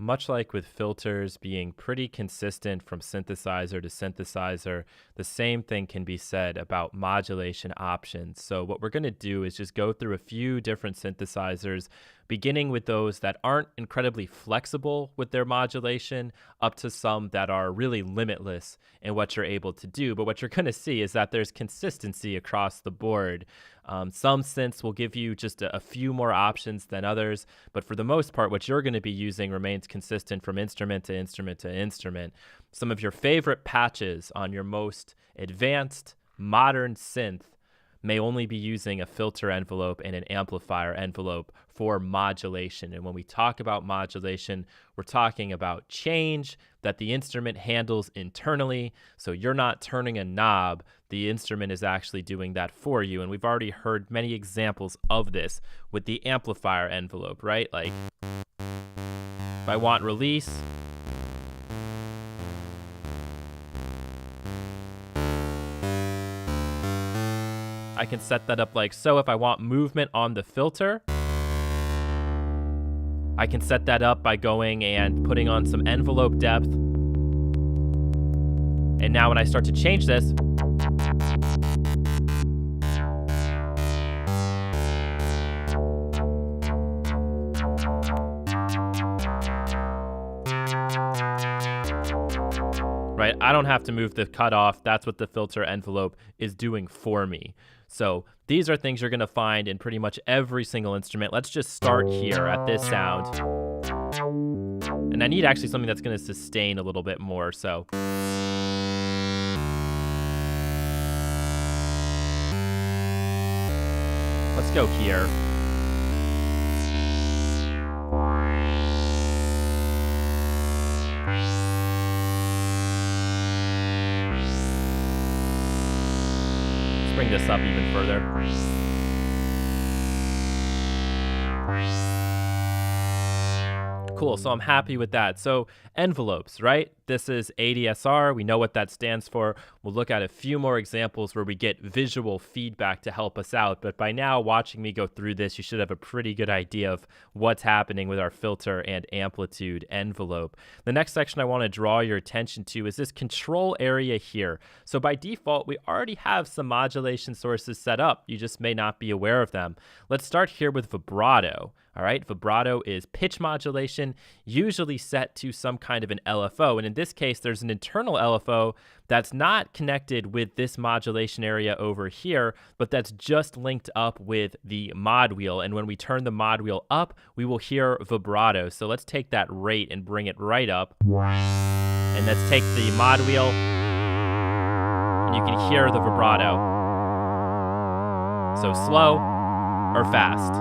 much like with filters being pretty consistent from synthesizer to synthesizer, the same thing can be said about modulation options. So what we're going to do is just go through a few different synthesizers, beginning with those that aren't incredibly flexible with their modulation, up to some that are really limitless in what you're able to do. But what you're going to see is that there's consistency across the board. Some synths will give you just a few more options than others, but for the most part, what you're going to be using remains consistent from instrument to instrument to instrument. Some of your favorite patches on your most advanced modern synth may only be using a filter envelope and an amplifier envelope for modulation. And when we talk about modulation, we're talking about change that the instrument handles internally. So you're not turning a knob, the instrument is actually doing that for you. And we've already heard many examples of this with the amplifier envelope, right? Like if I want release, I can set that up like so. If I want movement on the filter, I can set that up by going and putting on some envelope depth. And now when I start to change this, right? I don't have to move the cutoff. That's what the filter envelope is doing for me. So these are things you're going to find in pretty much every single instrument. Let's just start here at this sound. And I need actually something that's going to sustain a little bit more. So let's go here. Bring this up even further. Cool, so I'm happy with that. So envelopes, right? This is ADSR. We know what that stands for. We'll look at a few more examples where we get visual feedback to help us out. But by now, watching me go through this, you should have a pretty good idea of what's happening with our filter and amplitude envelope. The next section I want to draw your attention to is this control area here. So by default, we already have some modulation sources set up. You just may not be aware of them. Let's start here with vibrato. All right, vibrato is pitch modulation, usually set to some kind of an LFO. And in this case, there's an internal LFO that's not connected with this modulation area over here, but that's just linked up with the mod wheel. And when we turn the mod wheel up, we will hear vibrato. So let's take that rate and bring it right up. And let's take the mod wheel, and you can hear the vibrato. So slow or fast.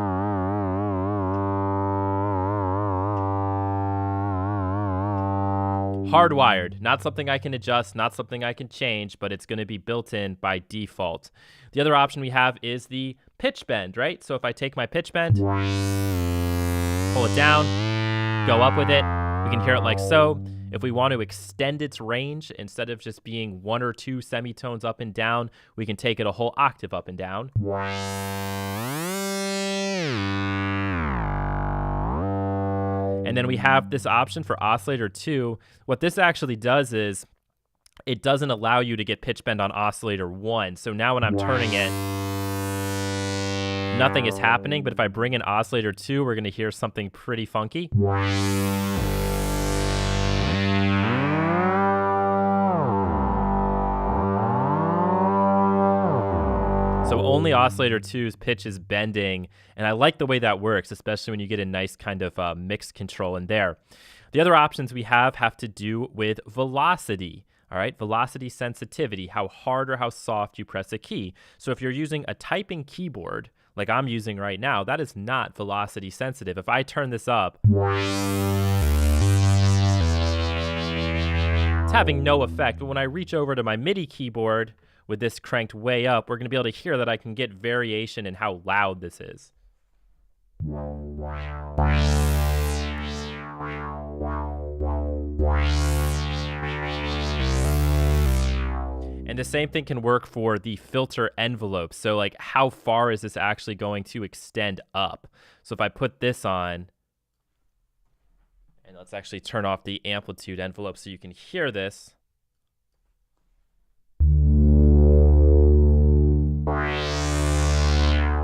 Hardwired, not something I can adjust, not something I can change, but it's going to be built in by default. The other option we have is the pitch bend, right? So if I take my pitch bend, pull it down, go up with it, we can hear it like so. If we want to extend its range, instead of just being one or two semitones up and down, we can take it a whole octave up and down. And then we have this option for oscillator 2. What this actually does is it doesn't allow you to get pitch bend on oscillator 1. So now when I'm turning it, nothing is happening. But if I bring in oscillator 2, we're going to hear something pretty funky. So only oscillator 2's pitch is bending, and I like the way that works, especially when you get a nice kind of mixed control in there. The other options we have to do with velocity. All right, velocity sensitivity, how hard or how soft you press a key. So if you're using a typing keyboard, like I'm using right now, that is not velocity sensitive. If I turn this up, it's having no effect. But when I reach over to my MIDI keyboard, with this cranked way up, we're going to be able to hear that I can get variation in how loud this is. And the same thing can work for the filter envelope. So like how far is this actually going to extend up? So if I put this on And let's actually turn off the amplitude envelope so you can hear this.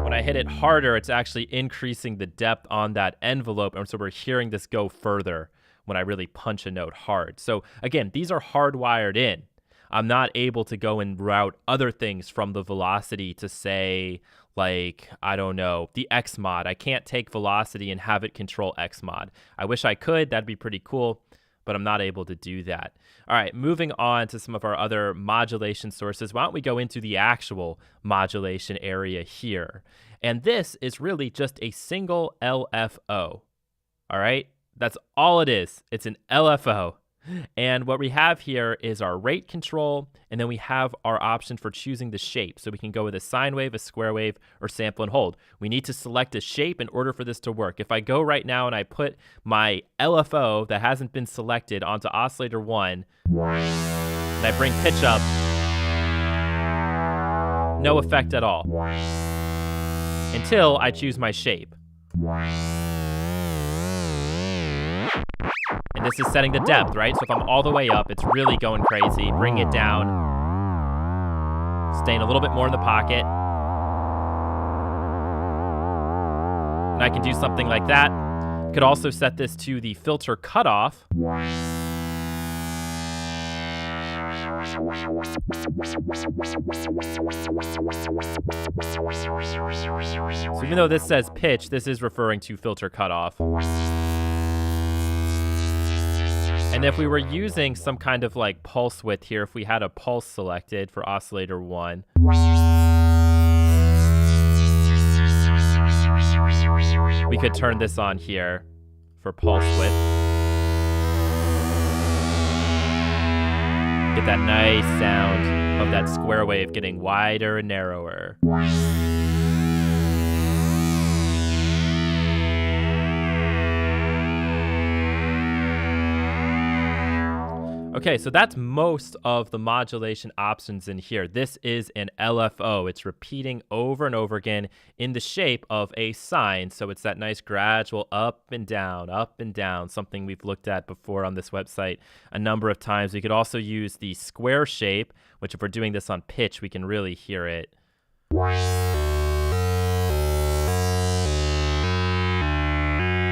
When I hit it harder, it's actually increasing the depth on that envelope, and so we're hearing this go further when I really punch a note hard. So again, these are hardwired in. I'm not able to go and route other things from the velocity to say, like, I don't know, the X mod. I can't take velocity and have it control X mod. I wish I could. That'd be pretty cool, but I'm not able to do that. All right, moving on to some of our other modulation sources. Why don't we go into the actual modulation area here? And this is really just a single LFO. All right, that's all it is. It's an LFO. And what we have here is our rate control, and then we have our option for choosing the shape. So we can go with a sine wave, a square wave, or sample and hold. We need to select a shape in order for this to work. If I go right now and I put my LFO that hasn't been selected onto oscillator 1, and I bring pitch up, no effect at all, until I choose my shape. And this is setting the depth, right? So if I'm all the way up, it's really going crazy. Bring it down. Staying a little bit more in the pocket. And I can do something like that. Could also set this to the filter cutoff. So even though this says pitch, this is referring to filter cutoff. And if we were using some kind of like pulse width here, if we had a pulse selected for oscillator 1, we could turn this on here for pulse width. Get that nice sound of that square wave getting wider and narrower. Okay, so that's most of the modulation options in here. This is an LFO. It's repeating over and over again in the shape of a sine. So it's that nice gradual up and down, something we've looked at before on this website a number of times. We could also use the square shape, which if we're doing this on pitch, we can really hear it.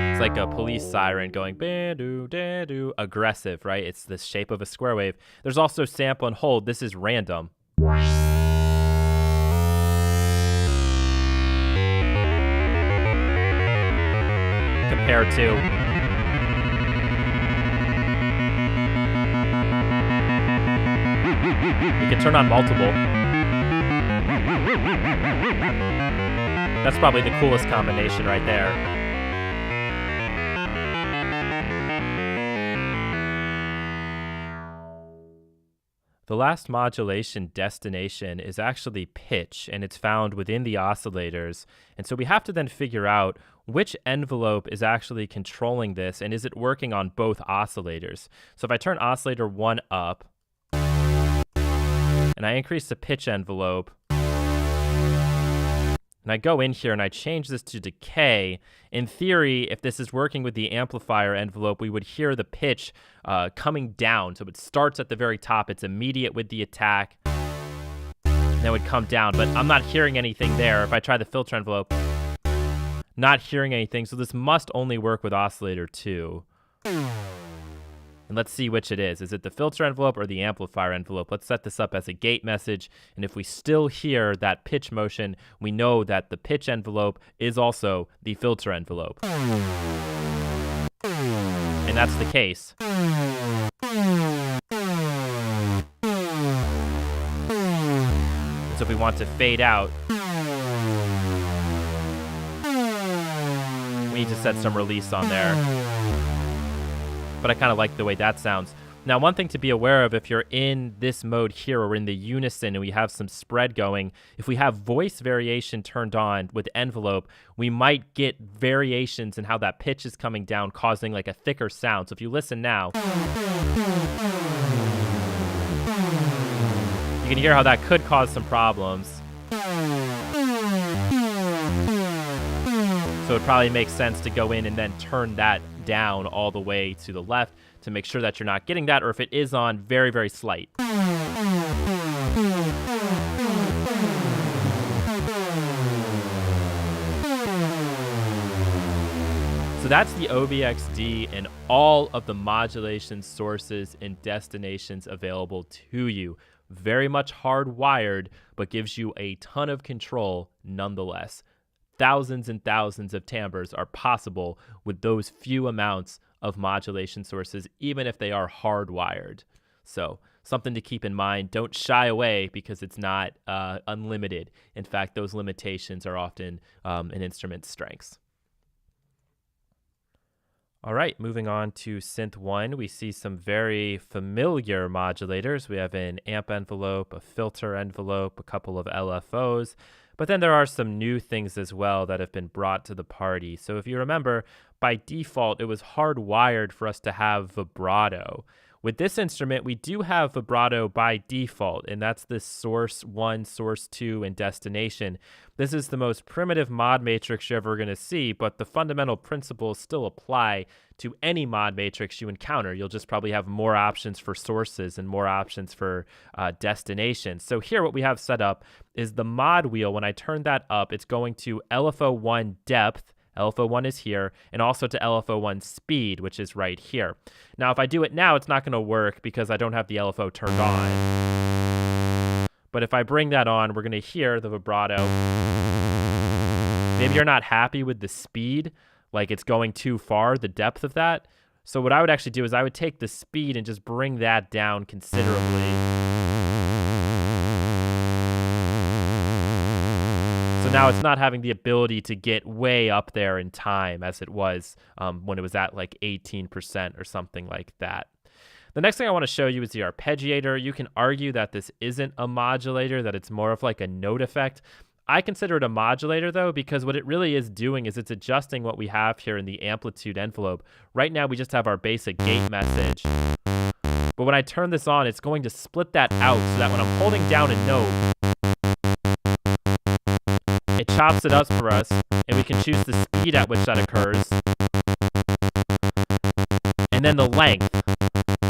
It's like a police siren going ba-doo, da-doo, aggressive, right? It's the shape of a square wave. There's also sample and hold. This is random. Compared to you can turn on multiple. That's probably the coolest combination right there. The last modulation destination is actually pitch, and it's found within the oscillators. And so we have to then figure out which envelope is actually controlling this, and is it working on both oscillators? So if I turn oscillator 1 up, and I increase the pitch envelope, and I go in here and I change this to decay, in theory, if this is working with the amplifier envelope, we would hear the pitch coming down. So it starts at the very top, it's immediate with the attack, and then would come down. But I'm not hearing anything there. If I try the filter envelope, not hearing anything. So this must only work with oscillator 2. And let's see which it is. Is it the filter envelope or the amplifier envelope? Let's set this up as a gate message. And if we still hear that pitch motion, we know that the pitch envelope is also the filter envelope. And that's the case. So if we want to fade out, we need to set some release on there. But I kind of like the way that sounds. Now, one thing to be aware of if you're in this mode here or in the unison and we have some spread going, if we have voice variation turned on with envelope, we might get variations in how that pitch is coming down, causing like a thicker sound. So if you listen now, you can hear how that could cause some problems. So it probably makes sense to go in and then turn that down all the way to the left to make sure that you're not getting that, or if it is on, very, very slight. So that's the OBXD and all of the modulation sources and destinations available to you. Very much hardwired, but gives you a ton of control nonetheless. Thousands and thousands of timbres are possible with those few amounts of modulation sources, even if they are hardwired. So something to keep in mind. Don't shy away because it's not unlimited. In fact, those limitations are often an instrument's strengths. All right, moving on to Synth 1, we see some very familiar modulators. We have an amp envelope, a filter envelope, a couple of LFOs, but then there are some new things as well that have been brought to the party. So if you remember, by default, it was hardwired for us to have vibrato. With this instrument, we do have vibrato by default, and that's the source 1, source 2, and destination. This is the most primitive mod matrix you're ever going to see, but the fundamental principles still apply to any mod matrix you encounter. You'll just probably have more options for sources and more options for destinations. So here what we have set up is the mod wheel. When I turn that up, it's going to LFO1 depth. LFO1 is here, and also to LFO1 speed, which is right here. Now, if I do it now, it's not going to work because I don't have the LFO turned on. But if I bring that on, we're going to hear the vibrato. Maybe you're not happy with the speed, like it's going too far, the depth of that. So what I would actually do is I would take the speed and just bring that down considerably. So now it's not having the ability to get way up there in time as it was when it was at like 18% or something like that. The next thing I want to show you is the arpeggiator. You can argue that this isn't a modulator, that it's more of like a note effect. I consider it a modulator though, because what it really is doing is it's adjusting what we have here in the amplitude envelope. Right now we just have our basic gate message. But when I turn this on, it's going to split that out so that when I'm holding down a note, it chops it up for us, and we can choose the speed at which that occurs, and then the length.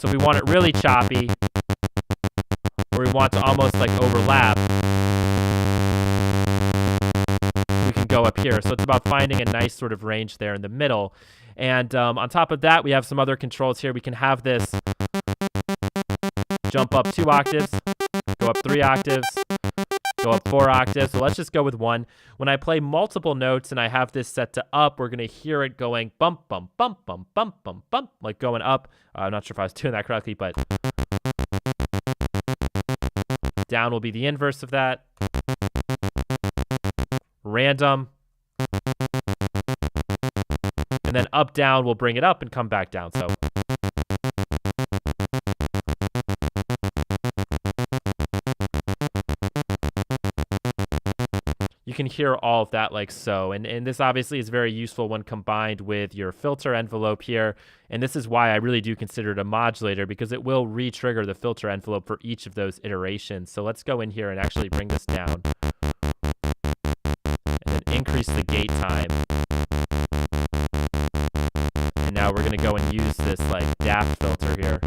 So if we want it really choppy, or we want to almost like overlap, we can go up here. So it's about finding a nice sort of range there in the middle. And on top of that, we have some other controls here. We can have this jump up 2 octaves, go up 3 octaves, go up 4 octaves. So let's just go with 1. When I play multiple notes and I have this set to up, we're going to hear it going bump, bump, bump, bump, bump, bump, bump, like going up. I'm not sure if I was doing that correctly, but down will be the inverse of that. Random. And then up, down will bring it up and come back down. So you can hear all of that like so. And this obviously is very useful when combined with your filter envelope here. And this is why I really do consider it a modulator, because it will re-trigger the filter envelope for each of those iterations. So let's go in here and actually bring this down. And then increase the gate time. And now we're going to go and use this like DAP filter here.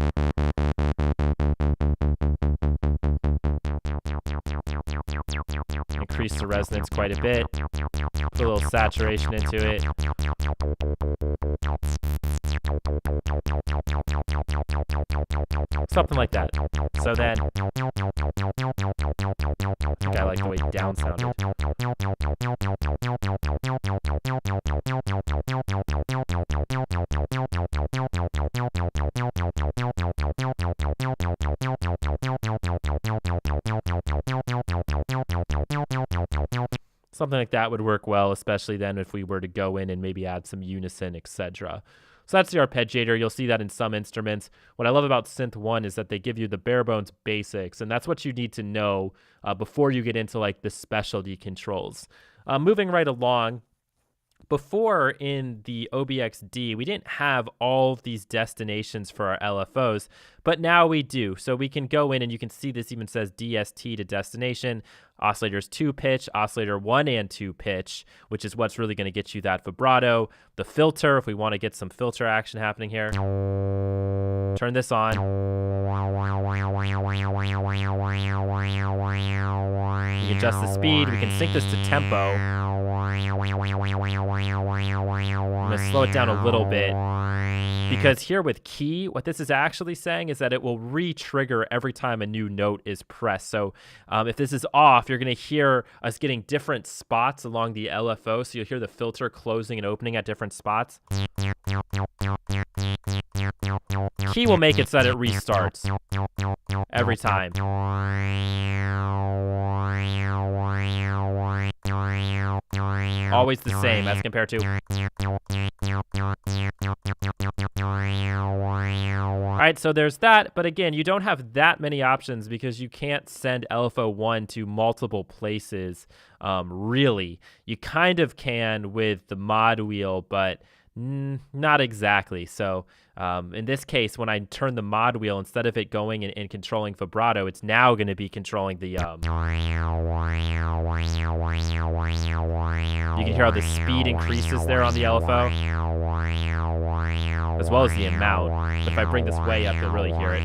Increase the resonance quite a bit. Put a little saturation into it. Something like that. So then, I think I like the way down sounded. Something like that would work well, especially then if we were to go in and maybe add some unison, etc. So that's the arpeggiator. You'll see that in some instruments. What I love about Synth 1 is that they give you the bare bones basics, and that's what you need to know before you get into like the specialty controls. Moving right along, before in the OBXD, we didn't have all of these destinations for our LFOs, but now we do. So we can go in and you can see this even says DST to destination, oscillators 2 pitch, oscillator 1 and 2 pitch, which is what's really going to get you that vibrato. The filter, if we want to get some filter action happening here, turn this on. We can adjust the speed. We can sync this to tempo. I'm going to slow it down a little bit because here with key, what this is actually saying is that it will re-trigger every time a new note is pressed. So if this is off, you're going to hear us getting different spots along the LFO. So you'll hear the filter closing and opening at different spots. Key will make it so that it restarts every time. Always the same as compared to. All right, so there's that. But again, you don't have that many options because you can't send LFO1 to multiple places, really. You kind of can with the mod wheel, but not exactly. So in this case, when I turn the mod wheel, instead of it going and controlling vibrato, it's now going to be controlling the... You can hear how the speed increases there on the LFO, as well as the amount. If I bring this way up, you'll really hear it.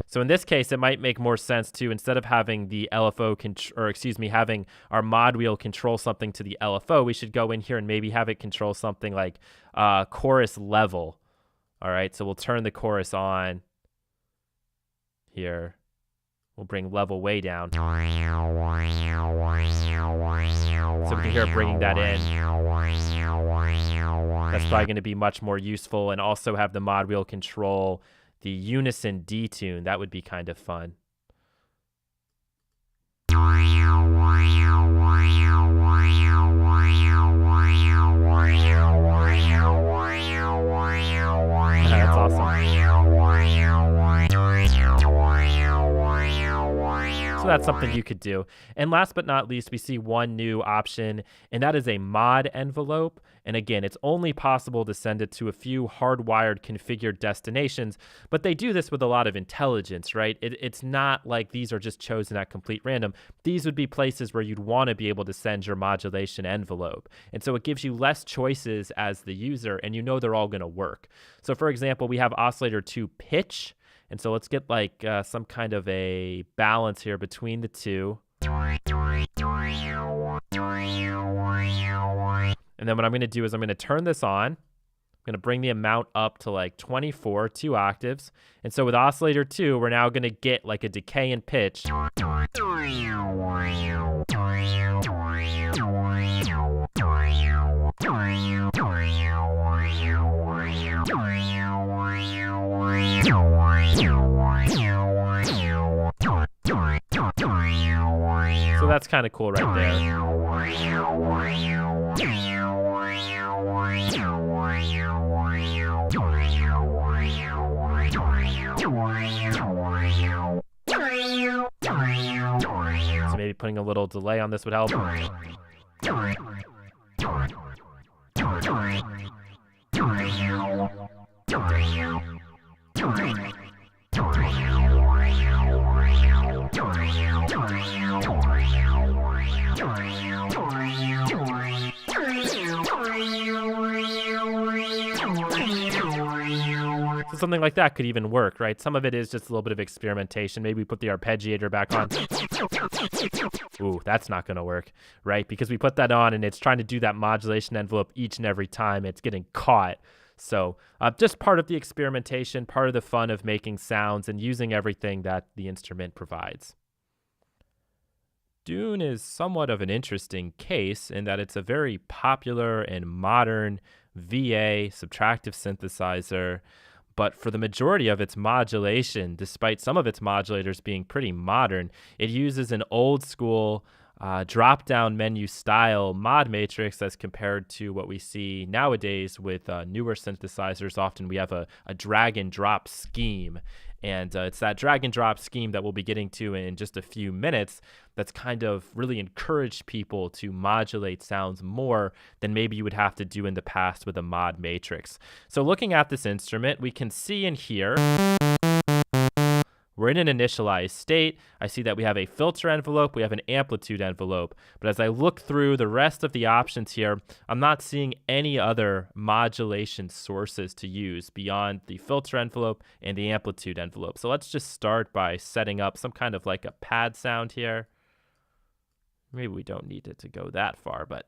So in this case, it might make more sense to, instead of having the LFO, having our mod wheel control something to the LFO, we should go in here and maybe have it control something like chorus level. All right, so we'll turn the chorus on here. We'll bring level way down. So we can hear it bringing that in. That's probably going to be much more useful, and also have the mod wheel control the unison detune. That would be kind of fun. That's awesome. So that's something you could do. And last but not least, we see one new option, and that is a mod envelope. And again, it's only possible to send it to a few hardwired configured destinations, but they do this with a lot of intelligence, right? It's not like these are just chosen at complete random. These would be places where you'd want to be able to send your modulation envelope. And so it gives you less choices as the user, and you know they're all going to work. So for example, we have oscillator 2 pitch. And so let's get like some kind of a balance here between the two. And then what I'm going to do is I'm going to turn this on. I'm going to bring the amount up to like 24, 2 octaves. And so with oscillator 2, we're now going to get like a decay in pitch. So that's kind of cool right there. So maybe putting a little delay on this would help. So something like that could even work, right? Some of it is just a little bit of experimentation. Maybe we put the arpeggiator back on. Ooh, that's not going to work, right? Because we put that on and it's trying to do that modulation envelope each and every time. It's getting caught. So just part of the experimentation, part of the fun of making sounds and using everything that the instrument provides. Dune is somewhat of an interesting case in that it's a very popular and modern VA subtractive synthesizer, but for the majority of its modulation, despite some of its modulators being pretty modern, it uses an old school drop-down menu style mod matrix as compared to what we see nowadays with newer synthesizers. Often we have a drag and drop scheme. And it's that drag and drop scheme that we'll be getting to in just a few minutes that's kind of really encouraged people to modulate sounds more than maybe you would have to do in the past with a mod matrix. So looking at this instrument, we can see in here, we're in an initialized state. I see that we have a filter envelope, we have an amplitude envelope. But as I look through the rest of the options here, I'm not seeing any other modulation sources to use beyond the filter envelope and the amplitude envelope. So let's just start by setting up some kind of like a pad sound here. Maybe we don't need it to go that far, but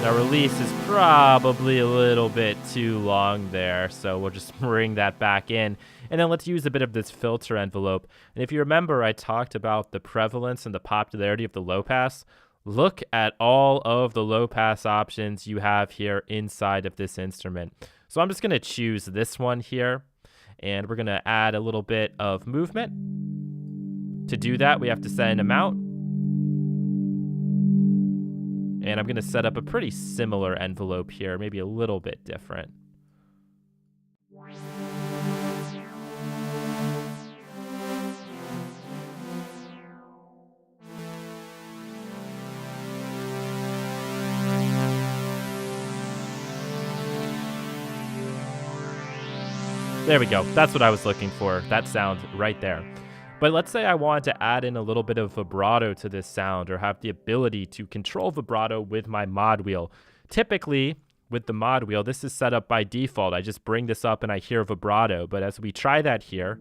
our release is probably a little bit too long there, so we'll just bring that back in. And then let's use a bit of this filter envelope. And if you remember, I talked about the prevalence and the popularity of the low pass. Look at all of the low pass options you have here inside of this instrument. So I'm just going to choose this one here, and we're going to add a little bit of movement. To do that, we have to set an amount. And I'm going to set up a pretty similar envelope here, maybe a little bit different. There we go. That's what I was looking for. That sound right there. But let's say I wanted to add in a little bit of vibrato to this sound or have the ability to control vibrato with my mod wheel. Typically, with the mod wheel, this is set up by default. I just bring this up and I hear vibrato. But as we try that here,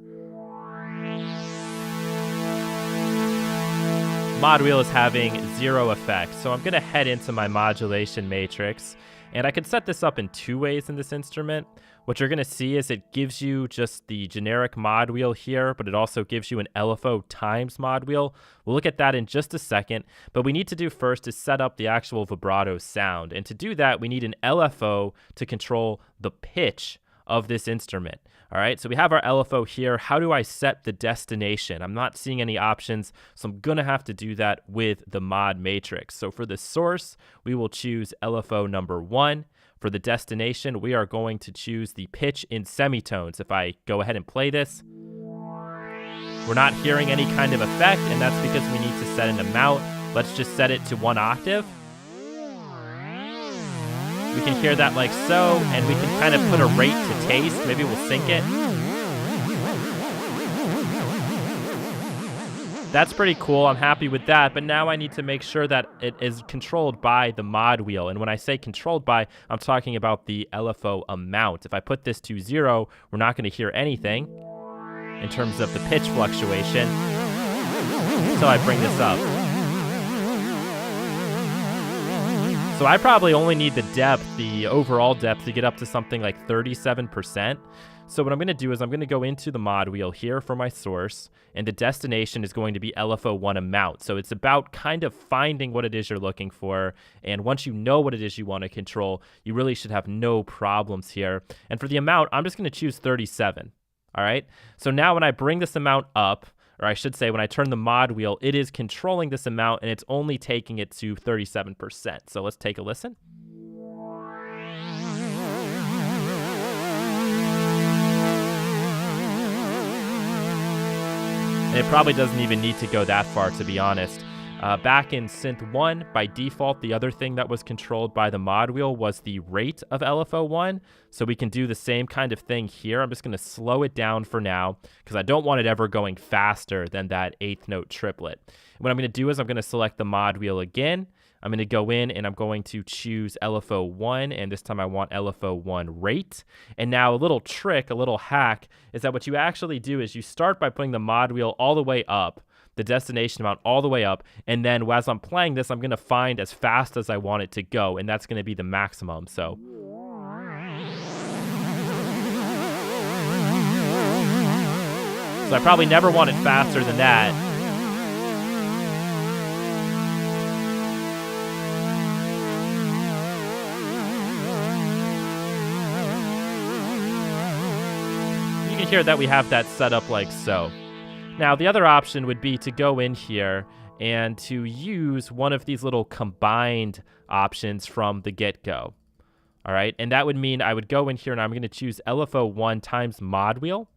mod wheel is having 0 effect. So I'm going to head into my modulation matrix. And I can set this up in 2 ways in this instrument. What you're going to see is it gives you just the generic mod wheel here, but it also gives you an LFO times mod wheel. We'll look at that in just a second, but we need to do first is set up the actual vibrato sound. And to do that, we need an LFO to control the pitch of this instrument. All right, so we have our LFO here. How do I set the destination? I'm not seeing any options, so I'm going to have to do that with the mod matrix. So for the source, we will choose LFO number 1. For the destination, we are going to choose the pitch in semitones. If I go ahead and play this, we're not hearing any kind of effect, and that's because we need to set an amount. Let's just set it to 1 octave. We can hear that like so, and we can kind of put a rate to taste. Maybe we'll sync it. That's pretty cool. I'm happy with that, but now I need to make sure that it is controlled by the mod wheel. And when I say controlled by, I'm talking about the LFO amount. If I put this to 0, we're not going to hear anything in terms of the pitch fluctuation until I bring this up. So I probably only need the depth, the overall depth, to get up to something like 37%. So what I'm going to do is I'm going to go into the mod wheel here for my source, and the destination is going to be LFO1 amount. So it's about kind of finding what it is you're looking for, and once you know what it is you want to control, you really should have no problems here. And for the amount, I'm just going to choose 37. All right? So now when I bring this amount up, or I should say when I turn the mod wheel, it is controlling this amount, and it's only taking it to 37%. So let's take a listen. And it probably doesn't even need to go that far, to be honest. Back in Synth 1, by default, the other thing that was controlled by the mod wheel was the rate of LFO1. So we can do the same kind of thing here. I'm just going to slow it down for now because I don't want it ever going faster than that 8th note triplet. And what I'm going to do is I'm going to select the mod wheel again. I'm going to go in and I'm going to choose LFO1, and this time I want LFO1 rate. And now a little trick, a little hack, is that what you actually do is you start by putting the mod wheel all the way up, the destination amount all the way up, and then as I'm playing this, I'm going to find as fast as I want it to go, and that's going to be the maximum. So I probably never want it faster than that. you can hear that we have that set up like so. Now, the other option would be to go in here and to use one of these little combined options from the get-go. All right, and that would mean I would go in here and I'm going to choose LFO1 times mod wheel.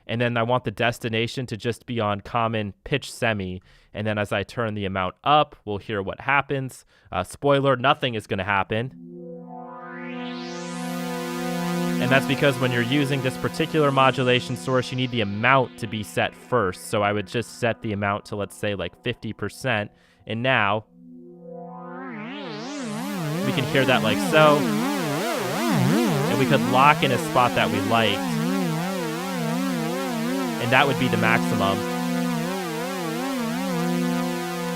And then I want the destination to just be on common pitch semi. And then as I turn the amount up, we'll hear what happens. Spoiler, nothing is going to happen. And that's because when you're using this particular modulation source, you need the amount to be set first. So I would just set the amount to, let's say, like 50%. And now we can hear that like so. And we could lock in a spot that we liked. And that would be the maximum.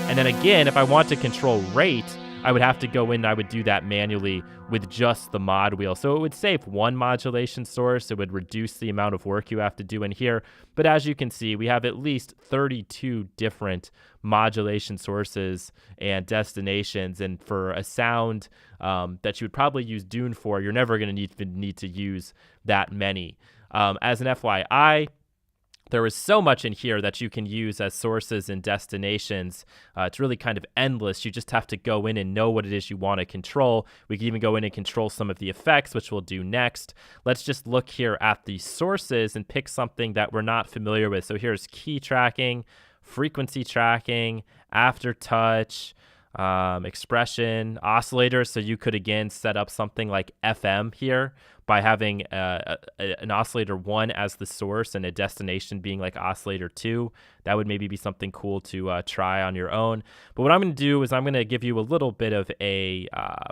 And then again, if I want to control rate, I would have to go in and I would do that manually with just the mod wheel. So it would save one modulation source. It would reduce the amount of work you have to do in here. But as you can see, we have at least 32 different modulation sources and destinations. And for a sound that you would probably use Dune for, you're never going to need to use that many. As an FYI, there is so much in here that you can use as sources and destinations. It's really kind of endless. You just have to go in and know what it is you want to control. We can even go in and control some of the effects, which we'll do next. Let's just look here at the sources and pick something that we're not familiar with. So here's key tracking, frequency tracking, aftertouch, expression, oscillators. So you could, again, set up something like FM here by having an oscillator 1 as the source and a destination being like oscillator 2. That would maybe be something cool to try on your own. But what I'm going to do is I'm going to give you a little bit of a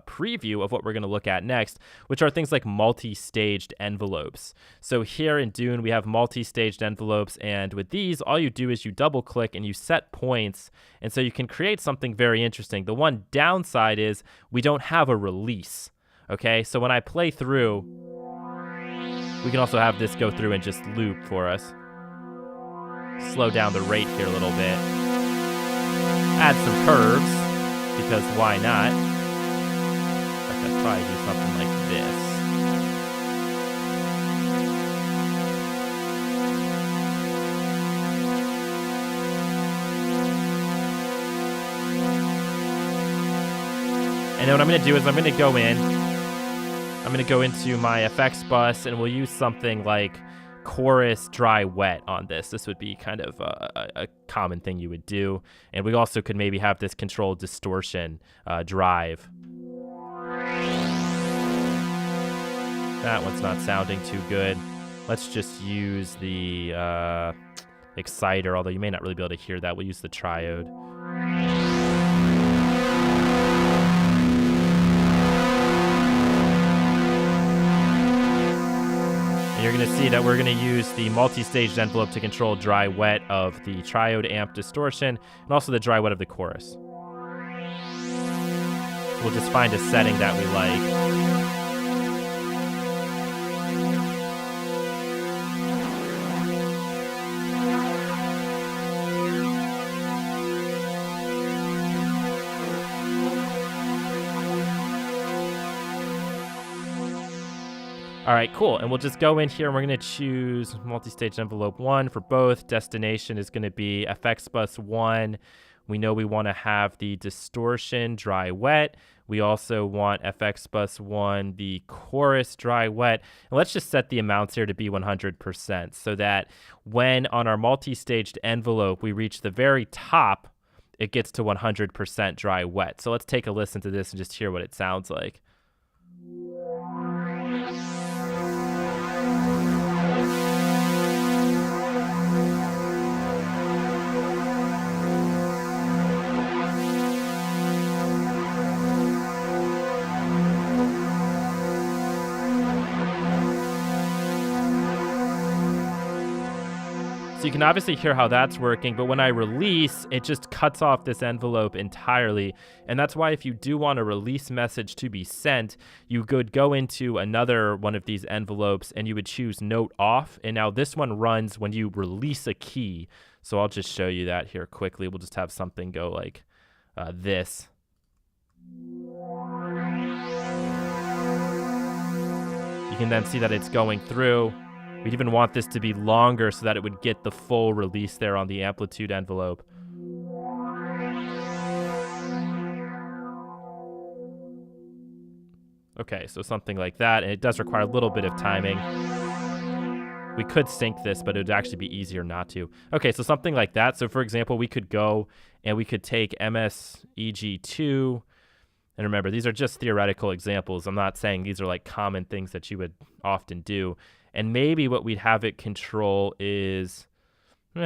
preview of what we're going to look at next, which are things like multi-staged envelopes. So here in Dune, we have multi-staged envelopes. And with these, all you do is you double click and you set points. And so you can create something very interesting. The one downside is we don't have a release. Okay, so when I play through, we can also have this go through and just loop for us. Slow down the rate here a little bit. Add some curves, because why not? In fact, I'd probably do something like this. And then what I'm going to do is I'm going to go in. I'm going to go into my effects bus and we'll use something like chorus dry wet on this. This would be kind of a common thing you would do. And we also could maybe have this control distortion drive. That one's not sounding too good. Let's just use the exciter, although you may not really be able to hear that. We'll use the triode. You're going to see that we're going to use the multi-staged envelope to control dry wet of the triode amp distortion and also the dry wet of the chorus. We'll just find a setting that we like. All right, cool. And we'll just go in here and we're going to choose multi-stage envelope 1 for both. Destination is going to be FX bus 1. We know we want to have the distortion dry wet. We also want FX bus 1, the chorus dry wet. And let's just set the amounts here to be 100% so that when on our multi-staged envelope we reach the very top, it gets to 100% dry wet. So let's take a listen to this and just hear what it sounds like. So you can obviously hear how that's working, but when I release, it just cuts off this envelope entirely. And that's why if you do want a release message to be sent, you could go into another one of these envelopes and you would choose note off. And now this one runs when you release a key. So I'll just show you that here quickly. We'll just have something go like this. You can then see that it's going through. We'd even want this to be longer so that it would get the full release there on the amplitude envelope. Okay, so something like that, and it does require a little bit of timing. We could sync this, but it would actually be easier not to. Okay, so something like that. So for example, we could go and we could take mseg2, and remember, these are just theoretical examples. I'm not saying these are like common things that you would often do. And maybe what we'd have it control is,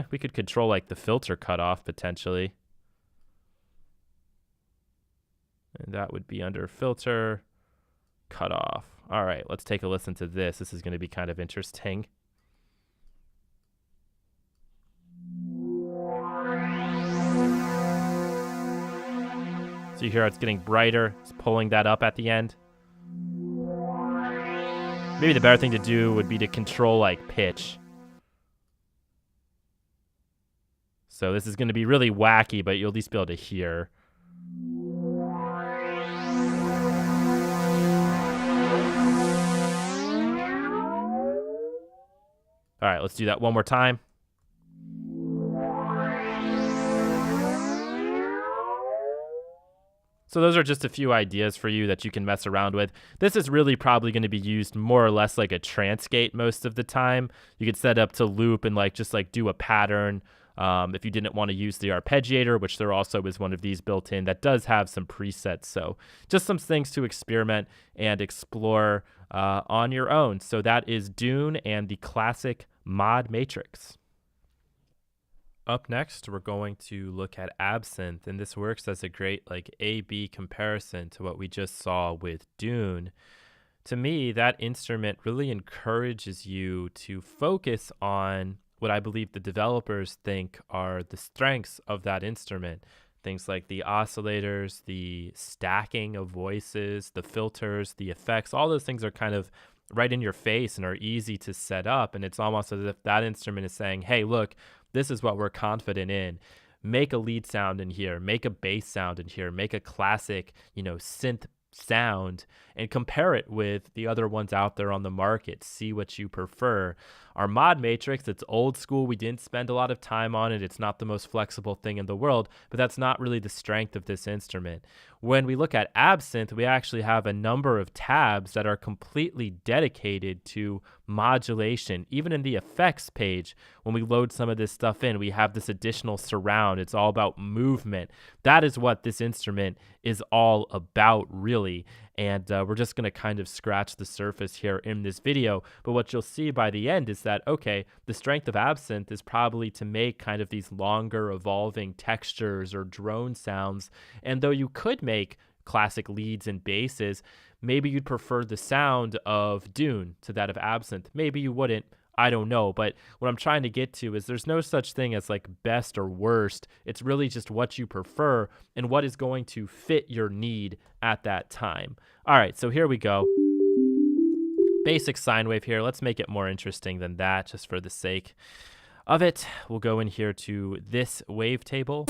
we could control like the filter cutoff potentially. And that would be under filter cutoff. All right, let's take a listen to this. This is going to be kind of interesting. So you hear it's getting brighter. It's pulling that up at the end. Maybe the better thing to do would be to control like pitch. So this is going to be really wacky, but you'll at least be able to hear. All right, let's do that one more time. So those are just a few ideas for you that you can mess around with. This is really probably going to be used more or less like a transgate most of the time. You could set up to loop and just do a pattern. If you didn't want to use the arpeggiator, which there also is one of these built in that does have some presets. So just some things to experiment and explore on your own. So that is Dune and the classic mod matrix. Up next, we're going to look at Absynth, and this works as a great A-B comparison to what we just saw with Dune. To me, that instrument really encourages you to focus on what I believe the developers think are the strengths of that instrument. Things like the oscillators, the stacking of voices, the filters, the effects, all those things are kind of right in your face and are easy to set up. And it's almost as if that instrument is saying, hey, look, this is what we're confident in. Make a lead sound in here, make a bass sound in here, make a classic, synth sound, and compare it with the other ones out there on the market. See what you prefer. Our mod matrix, it's old school. We didn't spend a lot of time on it. It's not the most flexible thing in the world, but that's not really the strength of this instrument. When we look at Absynth, we actually have a number of tabs that are completely dedicated to modulation. Even in the effects page, when we load some of this stuff in, we have this additional surround. It's all about movement. That is what this instrument is all about, really. And we're just going to kind of scratch the surface here in this video. But what you'll see by the end is that, okay, the strength of Absynth is probably to make kind of these longer evolving textures or drone sounds. And though you could make classic leads and basses, maybe you'd prefer the sound of Dune to that of Absynth. Maybe you wouldn't. I don't know, but what I'm trying to get to is there's no such thing as best or worst. It's really just what you prefer and what is going to fit your need at that time. All right, so here we go. Basic sine wave here. Let's make it more interesting than that just for the sake of it. We'll go in here to this wavetable.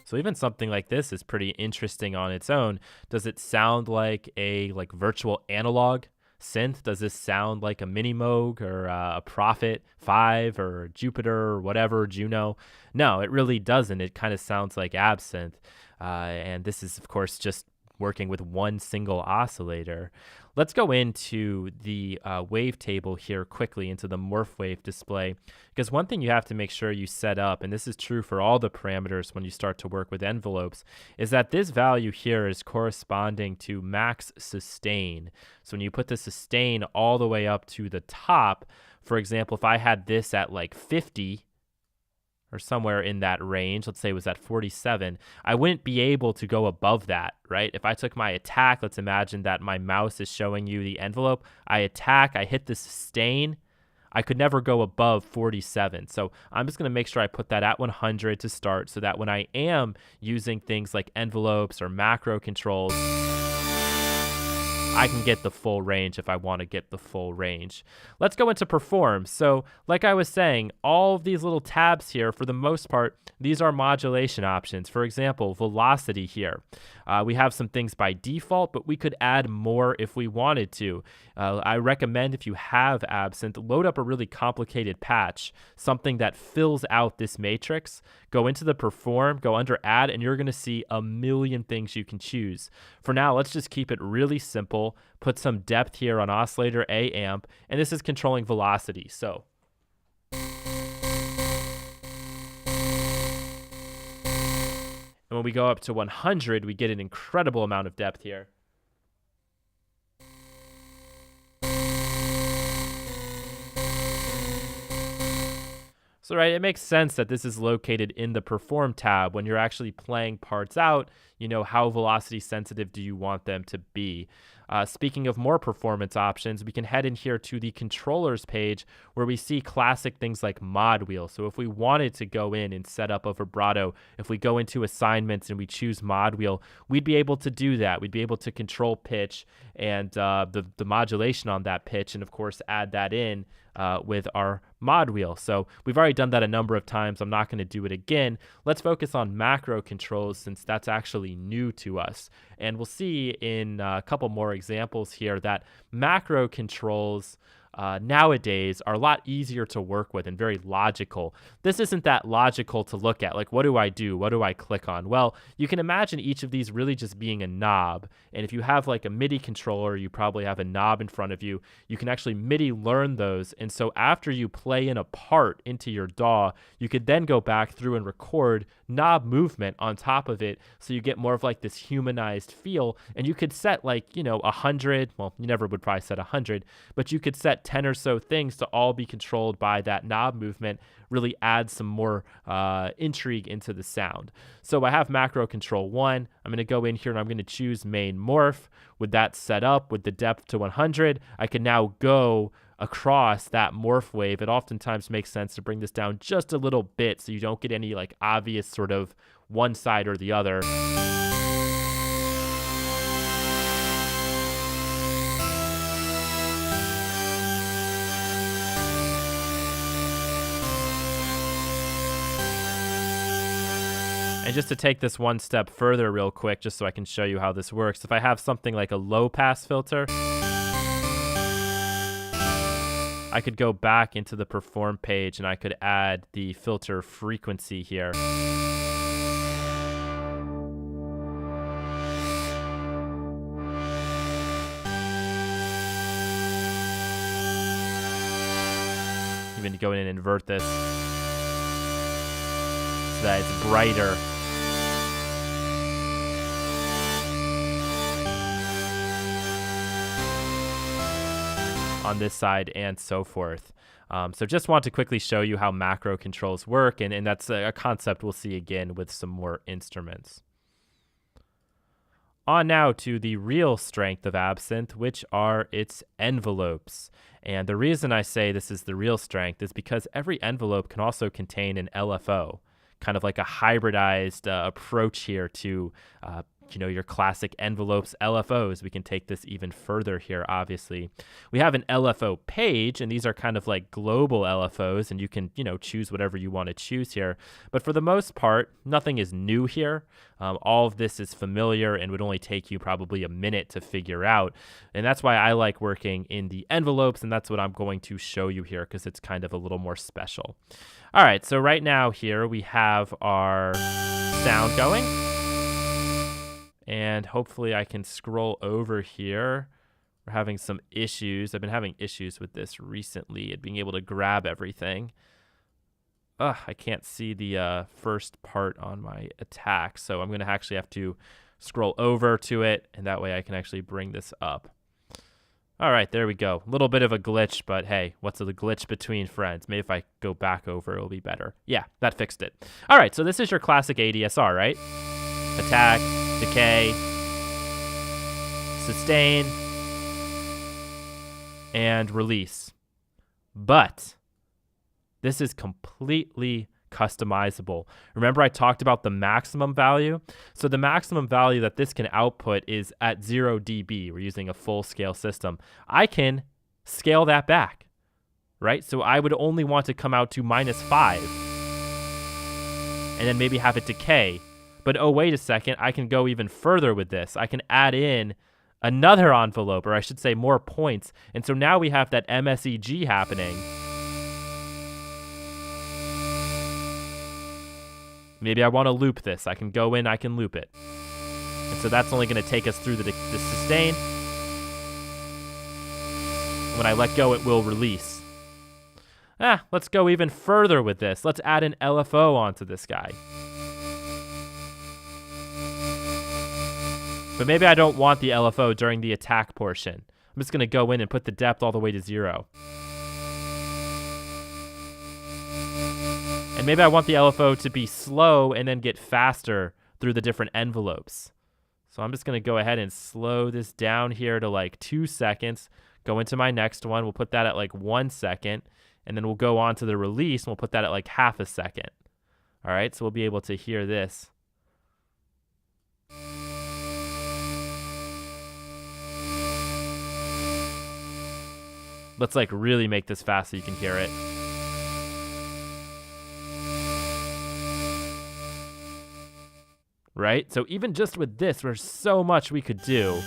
So even something like this is pretty interesting on its own. Does it sound like a virtual analog synth? Does this sound like a Mini Moog or a Prophet 5 or Jupiter or whatever, Juno? No, it really doesn't. It kind of sounds like Absynth. And this is, of course, just working with one single oscillator. Let's go into the wavetable here quickly, into the morph wave display, because one thing you have to make sure you set up, and this is true for all the parameters when you start to work with envelopes, is that this value here is corresponding to max sustain. So when you put the sustain all the way up to the top, for example, if I had this at 50, or somewhere in that range, let's say it was at 47, I wouldn't be able to go above that, right? If I took my attack, let's imagine that my mouse is showing you the envelope. I attack, I hit the sustain, I could never go above 47. So I'm just going to make sure I put that at 100 to start so that when I am using things like envelopes or macro controls, I can get the full range if I want to get the full range. Let's go into perform. So like I was saying, all of these little tabs here, for the most part, these are modulation options. For example, velocity here. We have some things by default, but we could add more if we wanted to. I recommend, if you have Absynth, load up a really complicated patch, something that fills out this matrix. Go into the perform, go under add, and you're going to see a million things you can choose. For now, let's just keep it really simple. Put some depth here on oscillator A amp, and this is controlling velocity. So and when we go up to 100, we get an incredible amount of depth here. So, right, it makes sense that this is located in the Perform tab. When you're actually playing parts out, you know, how velocity sensitive do you want them to be? Speaking of more performance options, we can head in here to the controllers page where we see classic things like mod wheel. So if we wanted to go in and set up a vibrato, if we go into assignments and we choose mod wheel, we'd be able to do that. We'd be able to control pitch and the modulation on that pitch, and of course add that in with our mod wheel. So we've already done that a number of times. I'm not going to do it again. Let's focus on macro controls, since that's actually new to us. And we'll see in a couple more examples here that macro controls nowadays are a lot easier to work with and very logical. This isn't that logical to look at. Like, what do I do? What do I click on? Well, you can imagine each of these really just being a knob. And if you have like a MIDI controller, you probably have a knob in front of you. You can actually MIDI learn those. And so after you play in a part into your DAW, you could then go back through and record knob movement on top of it. So you get more of like this humanized feel. And you could set like, 100. Well, you never would probably set 100, but you could set 10 or so things to all be controlled by that knob movement. Really add some more intrigue into the sound. So I have macro control 1. I'm going to go in here and I'm going to choose main morph. With that set up, with the depth to 100, I can now go across that morph wave. It oftentimes makes sense to bring this down just a little bit so you don't get any like obvious sort of one side or the other. And just to take this one step further real quick, just so I can show you how this works, if I have something like a low pass filter, I could go back into the perform page and I could add the filter frequency here. Even go in and invert this so that it's brighter. On this side and so forth. So just want to quickly show you how macro controls work, and that's a concept we'll see again with some more instruments. On now to the real strength of Absynth, which are its envelopes. And the reason I say this is the real strength is because every envelope can also contain an LFO, kind of like a hybridized approach here to your classic envelopes, LFOs. We can take this even further here, obviously. We have an LFO page, and these are kind of like global LFOs, and you can, choose whatever you want to choose here. But for the most part, nothing is new here. All of this is familiar and would only take you probably a minute to figure out. And that's why I like working in the envelopes, and that's what I'm going to show you here because it's kind of a little more special. All right, so right now here we have our sound going. And hopefully I can scroll over here. We're having some issues. I've been having issues with this recently and being able to grab everything. I can't see the first part on my attack, so I'm going to actually have to scroll over to it, and that way I can actually bring this up. All right, there we go. A little bit of a glitch, but hey, what's the glitch between friends? Maybe if I go back over, it'll be better. Yeah, that fixed it. All right, so this is your classic ADSR, right? Attack, decay, sustain, and release. But this is completely customizable. Remember I talked about the maximum value? So the maximum value that this can output is at 0 dB. We're using a full scale system. I can scale that back, right? So I would only want to come out to -5 and then maybe have it decay. But oh, wait a second, I can go even further with this. I can add in another envelope, or I should say more points. And so now we have that mseg happening. Maybe I want to loop this. I can go in, I can loop it. And so that's only going to take us through the sustain. When I let go, it will release. Let's go even further with this. Let's add an LFO onto this guy. But maybe I don't want the LFO during the attack portion. I'm just going to go in and put the depth all the way to 0. And maybe I want the LFO to be slow and then get faster through the different envelopes. So I'm just going to go ahead and slow this down here to like 2 seconds. Go into my next one. We'll put that at like 1 second. And then we'll go on to the release and we'll put that at like ½ a second. All right, so we'll be able to hear this. Let's like really make this fast so you can hear it. Right? So even just with this, there's so much we could do.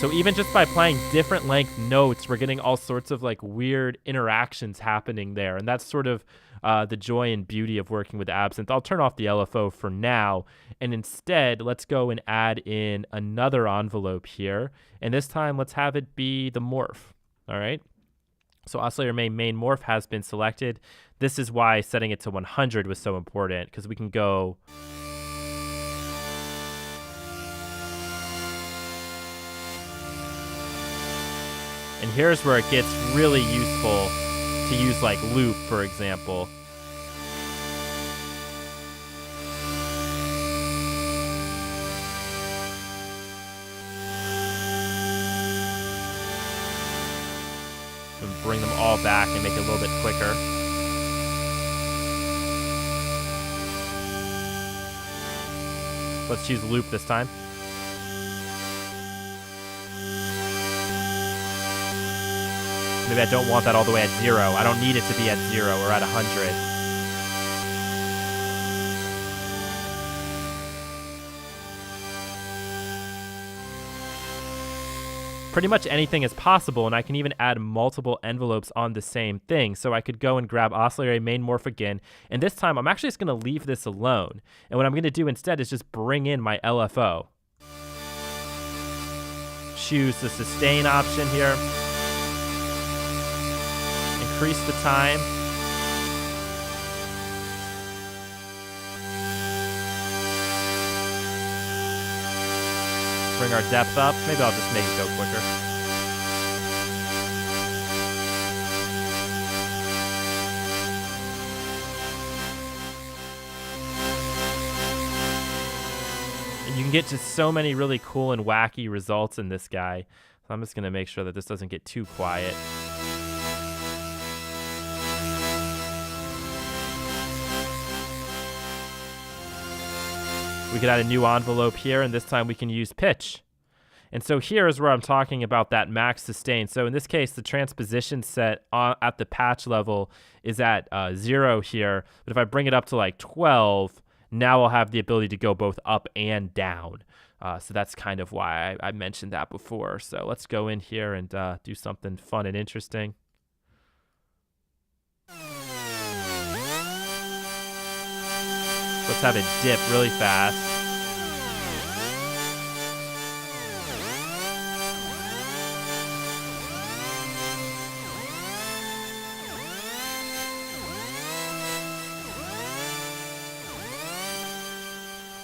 So even just by playing different length notes, we're getting all sorts of like weird interactions happening there. And that's sort of the joy and beauty of working with Absynth. I'll turn off the LFO for now. And instead, let's go and add in another envelope here. And this time, let's have it be the morph. All right. So oscillator main morph has been selected. This is why setting it to 100 was so important, because we can go... And here's where it gets really useful to use like loop, for example. And bring them all back and make it a little bit quicker. Let's choose loop this time. Maybe I don't want that all the way at 0. I don't need it to be at 0 or at 100. Pretty much anything is possible, and I can even add multiple envelopes on the same thing. So I could go and grab oscillator main morph again, and this time I'm actually just going to leave this alone. And what I'm going to do instead is just bring in my LFO. Choose the sustain option here. Increase the time. Bring our depth up. Maybe I'll just make it go quicker. And you can get just so many really cool and wacky results in this guy. So I'm just going to make sure that this doesn't get too quiet. We could add a new envelope here, and this time we can use pitch. And so here is where I'm talking about that max sustain. So in this case, the transposition set at the patch level is at 0 here. But if I bring it up to like 12, now I'll have the ability to go both up and down. So that's kind of why I mentioned that before. So let's go in here and do something fun and interesting. Let's have it dip really fast.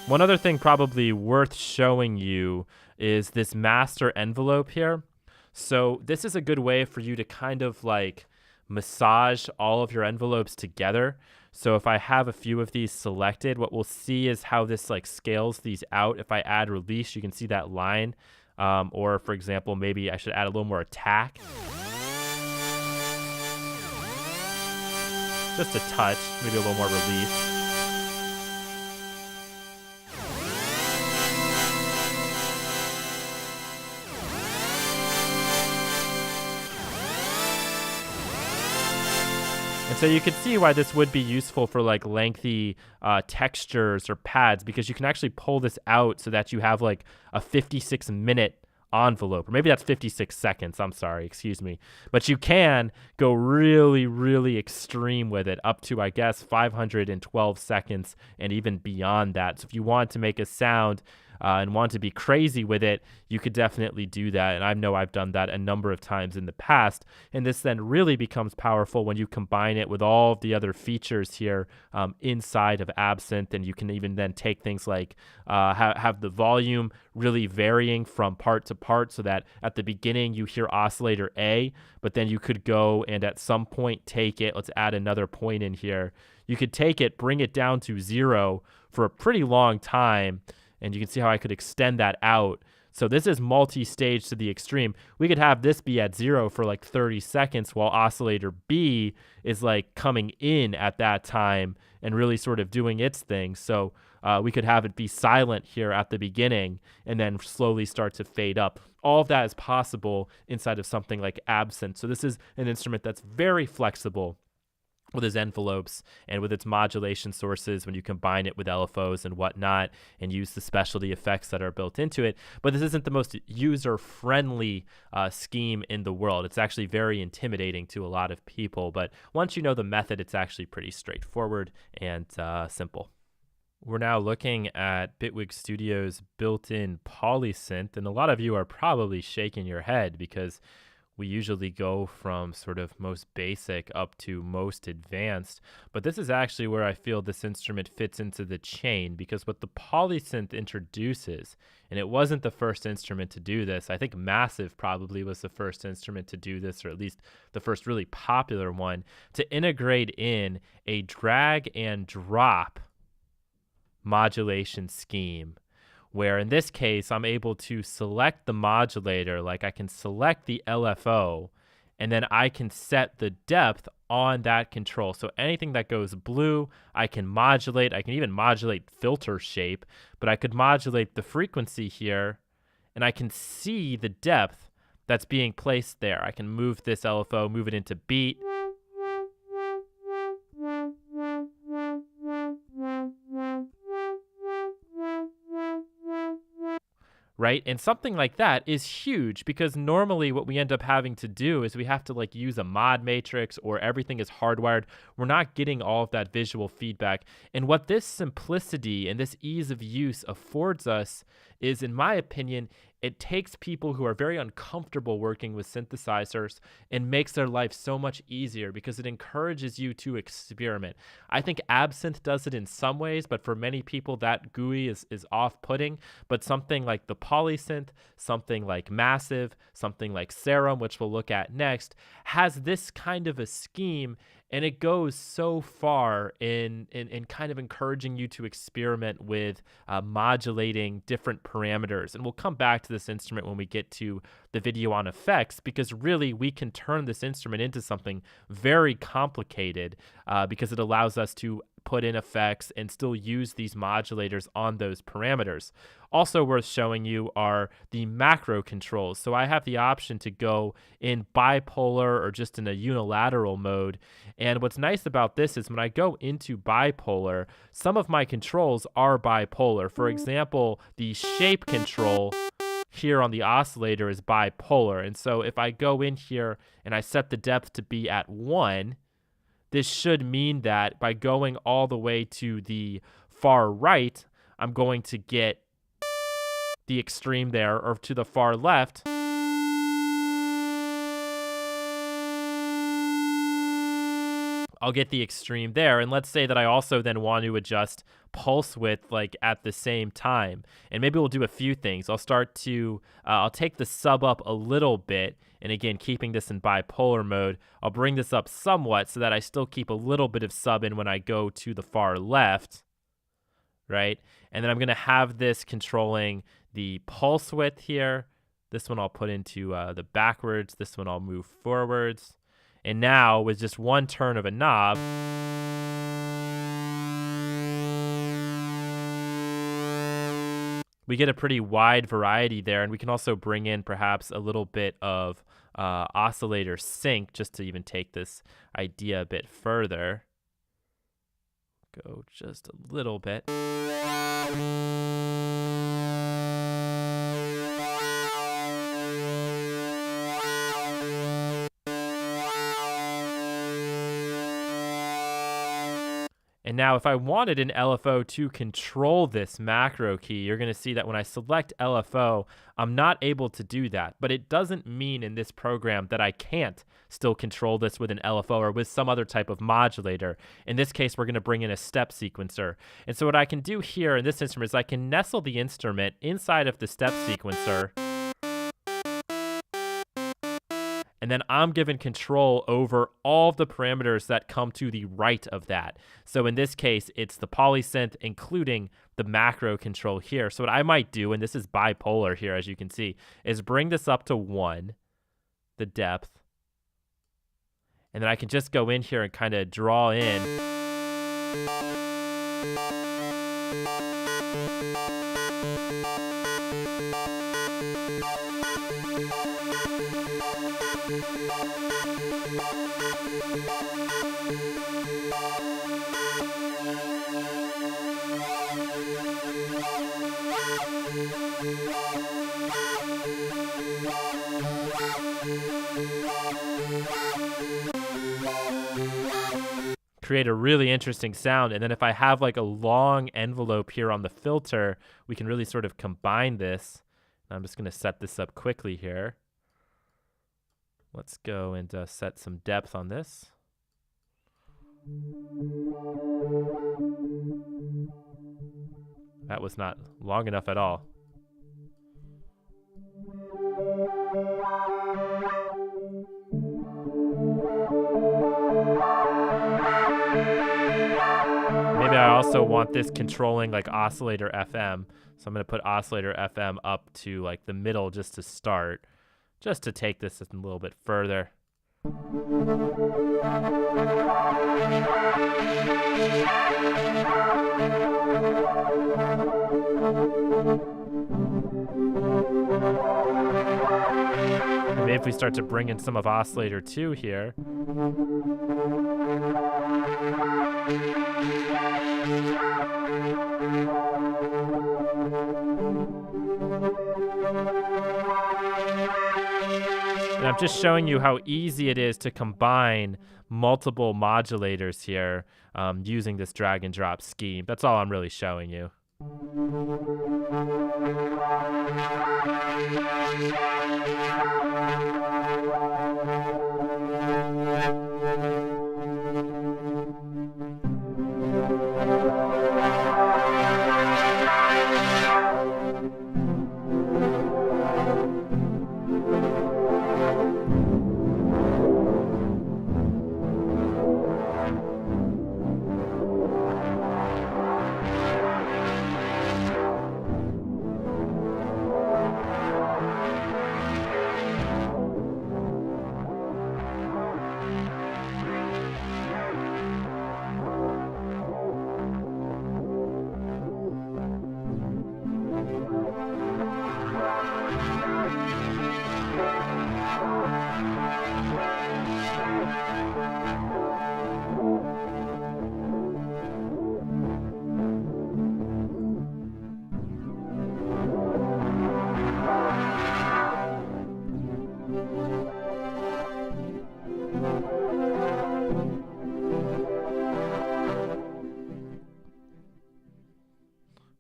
One other thing probably worth showing you is this master envelope here. So this is a good way for you to kind of like massage all of your envelopes together. So if I have a few of these selected, what we'll see is how this like scales these out. If I add release, you can see that line. Or for example, maybe I should add a little more attack. Just a touch, maybe a little more release. And so you can see why this would be useful for like lengthy textures or pads, because you can actually pull this out so that you have like a 56-minute envelope, or maybe that's 56 seconds. I'm sorry, excuse me. But you can go really, really extreme with it up to, I guess, 512 seconds and even beyond that. So if you want to make a sound and want to be crazy with it, you could definitely do that. And I know I've done that a number of times in the past. And this then really becomes powerful when you combine it with all of the other features here inside of Absynth. And you can even then take things like have the volume really varying from part to part, so that at the beginning you hear oscillator A, but then you could go and at some point take it. Let's add another point in here. You could take it, bring it down to 0 for a pretty long time. And you can see how I could extend that out. So this is multi-stage to the extreme. We could have this be at 0 for like 30 seconds while oscillator B is like coming in at that time and really sort of doing its thing. So we could have it be silent here at the beginning and then slowly start to fade up. All of that is possible inside of something like Absynth. So this is an instrument that's very flexible with its envelopes and with its modulation sources when you combine it with LFOs and whatnot and use the specialty effects that are built into it. But this isn't the most user-friendly scheme in the world. It's actually very intimidating to a lot of people. But once you know the method, it's actually pretty straightforward and simple. We're now looking at Bitwig Studio's built-in polysynth, and a lot of you are probably shaking your head because we usually go from sort of most basic up to most advanced, but this is actually where I feel this instrument fits into the chain, because what the polysynth introduces, and it wasn't the first instrument to do this, I think Massive probably was the first instrument to do this, or at least the first really popular one, to integrate in a drag and drop modulation scheme, where in this case, I'm able to select the modulator, like I can select the LFO, and then I can set the depth on that control. So anything that goes blue, I can modulate. I can even modulate filter shape, but I could modulate the frequency here, and I can see the depth that's being placed there. I can move this LFO, move it into beat. Right? And something like that is huge, because normally what we end up having to do is we have to like use a mod matrix, or everything is hardwired. We're not getting all of that visual feedback. And what this simplicity and this ease of use affords us is, in my opinion, it takes people who are very uncomfortable working with synthesizers and makes their life so much easier, because it encourages you to experiment. I think Absynth does it in some ways, but for many people that GUI is off-putting. But something like the polysynth, something like Massive, something like Serum, which we'll look at next, has this kind of a scheme, and it goes so far in kind of encouraging you to experiment with modulating different parameters. And we'll come back to this instrument when we get to the video on effects, because really we can turn this instrument into something very complicated because it allows us to put in effects and still use these modulators on those parameters. Also worth showing you are the macro controls. So I have the option to go in bipolar or just in a unilateral mode. And what's nice about this is when I go into bipolar, some of my controls are bipolar. For example, the shape control here on the oscillator is bipolar. And so if I go in here and I set the depth to be at 1, this should mean that by going all the way to the far right, I'm going to get the extreme there, or to the far left, I'll get the extreme there. And let's say that I also then want to adjust pulse width like at the same time. And maybe we'll do a few things. I'll take the sub up a little bit. And again, keeping this in bipolar mode, I'll bring this up somewhat so that I still keep a little bit of sub in when I go to the far left, right? And then I'm going to have this controlling the pulse width here. This one I'll put into the backwards. This one I'll move forwards. And now with just one turn of a knob, we get a pretty wide variety there. And we can also bring in perhaps a little bit of oscillator sync just to even take this idea a bit further. Go just a little bit. And now if I wanted an LFO to control this macro key, you're going to see that when I select LFO, I'm not able to do that. But it doesn't mean in this program that I can't still control this with an LFO or with some other type of modulator. In this case, we're going to bring in a step sequencer. And so what I can do here in this instrument is I can nestle the instrument inside of the step sequencer. And then I'm given control over all of the parameters that come to the right of that. So in this case, it's the polysynth, including the macro control here. So what I might do, and this is bipolar here, as you can see, is bring this up to 1, the depth. And then I can just go in here and kind of draw in. Create a really interesting sound. And then if I have like a long envelope here on the filter, we can really sort of combine this. I'm just going to set this up quickly here. Let's go and set some depth on this. That was not long enough at all. Maybe I also want this controlling like oscillator FM. So I'm going to put oscillator FM up to like the middle just to start, just to take this a little bit further. And maybe if we start to bring in some of oscillator 2 here. And I'm just showing you how easy it is to combine multiple modulators here using this drag and drop scheme. That's all I'm really showing you.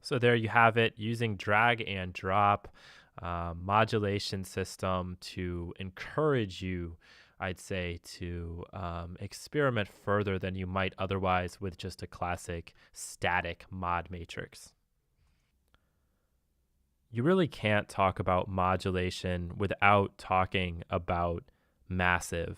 So there you have it, using drag and drop modulation system to encourage you I'd say, to experiment further than you might otherwise with just a classic static mod matrix. You really can't talk about modulation without talking about massive.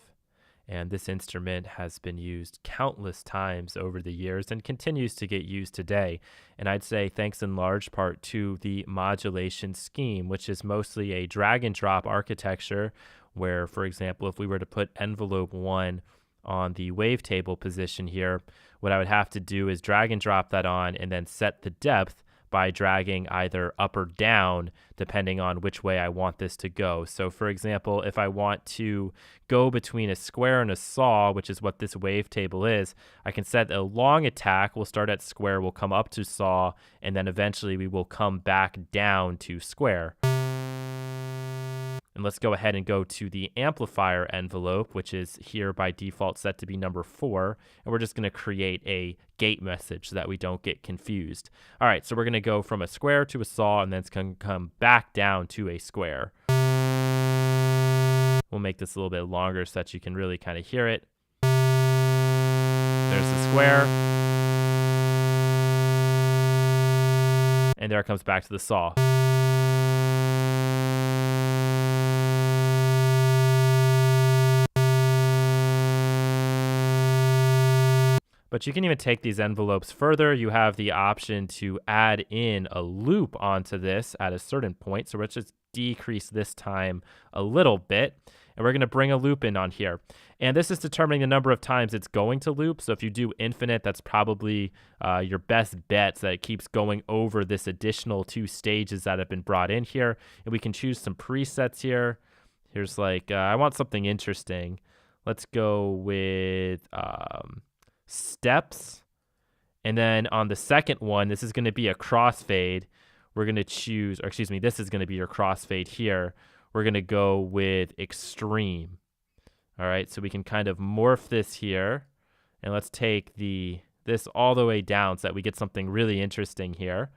And this instrument has been used countless times over the years and continues to get used today. And I'd say thanks in large part to the modulation scheme, which is mostly a drag and drop architecture where, for example, if we were to put envelope 1 on the wavetable position here, what I would have to do is drag and drop that on and then set the depth by dragging either up or down, depending on which way I want this to go. So for example, if I want to go between a square and a saw, which is what this wavetable is, I can set a long attack. We'll start at square, we'll come up to saw, and then eventually we will come back down to square. And let's go ahead and go to the amplifier envelope, which is here by default set to be number 4. And we're just going to create a gate message so that we don't get confused. All right, so we're going to go from a square to a saw, and then it's going to come back down to a square. We'll make this a little bit longer so that you can really kind of hear it. There's the square. And there it comes back to the saw. But you can even take these envelopes further. You have the option to add in a loop onto this at a certain point. So let's just decrease this time a little bit. And we're going to bring a loop in on here. And this is determining the number of times it's going to loop. So if you do infinite, that's probably your best bet, so that it keeps going over this additional 2 stages that have been brought in here. And we can choose some presets here. Here's like, I want something interesting. Let's go with steps. And then on the second one, this is going to be a crossfade. We're going to choose, or excuse me, this is going to be your crossfade here. We're going to go with extreme. All right, so we can kind of morph this here. And let's take this all the way down so that we get something really interesting here.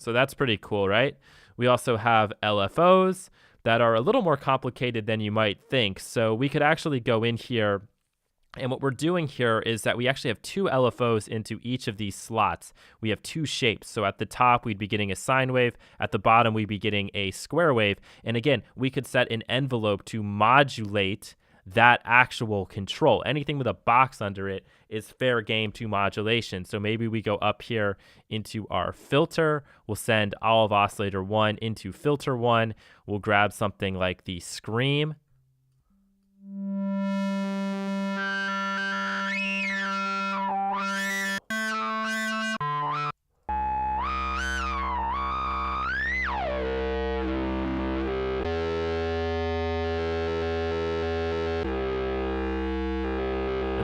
So that's pretty cool, right? We also have LFOs that are a little more complicated than you might think. So we could actually go in here, and what we're doing here is that we actually have 2 LFOs into each of these slots. We have 2 shapes. So at the top, we'd be getting a sine wave. At the bottom, we'd be getting a square wave. And again, we could set an envelope to modulate that actual control. Anything with a box under it is fair game to modulation. So maybe we go up here into our filter. We'll send all of oscillator 1 into filter 1. We'll grab something like the scream.